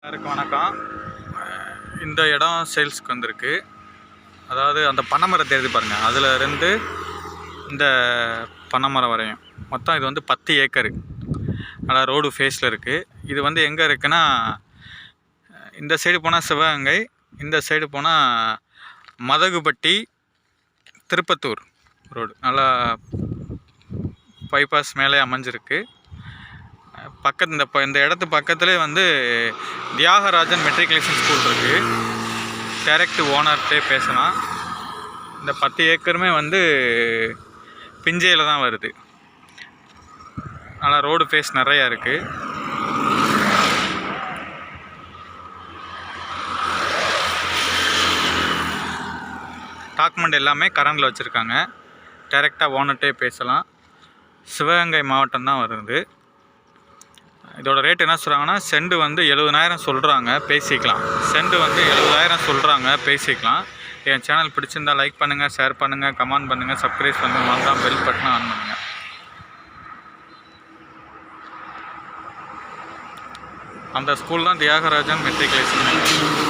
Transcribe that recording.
எல்லாருக்கும் வணக்கம். இந்த இடம் சேல்ஸ்க்கு வந்திருக்கு. அதாவது அந்த பனைமரம் தெரியுது பாருங்கள், அதில் இருந்து இந்த பனைமரம் வரையும் மொத்தம் இது வந்து 10 ஏக்கரு. நல்லா ரோடு ஃபேஸில் இருக்குது. இது வந்து எங்கே இருக்குன்னா, இந்த சைடு போனால் சிவகங்கை, இந்த சைடு போனால் மதகுபட்டி திருப்பத்தூர் ரோடு. நல்லா பைபாஸ் மேலே அமைஞ்சிருக்கு. இந்த இடத்து பக்கத்துலேயே வந்து தியாகராஜன் மெட்ரிகுலேஷன் ஸ்கூல் இருக்குது. டைரக்ட் ஓனர்கிட்டே பேசலாம். இந்த 10 ஏக்கருமே வந்து பிஞ்சையில் தான் வருது. நல்லா ரோடு ஃபேஸ் நிறையா இருக்குது. டாக்குமெண்ட் எல்லாமே கரண்டில் வச்சுருக்காங்க. டைரெக்டாக ஓனர்கிட்டே பேசலாம். சிவகங்கை மாவட்டம் தான் வருது. இதோட ரேட் என்ன சொல்கிறாங்கன்னா, செண்டு வந்து 70,000 சொல்கிறாங்க, பேசிக்கலாம். செண்டு வந்து 70,000 சொல்கிறாங்க, பேசிக்கலாம். என் சேனல் பிடிச்சிருந்தால் லைக் பண்ணுங்கள், ஷேர் பண்ணுங்கள், கமெண்ட் பண்ணுங்கள், சப்ஸ்கிரைப் பண்ணுங்கள், மறக்காம பெல் பட்டனை ஆன் பண்ணுங்கள். அந்த ஸ்கூல் தான் தியாகராஜன் மெட்ரிகுலேஷன்.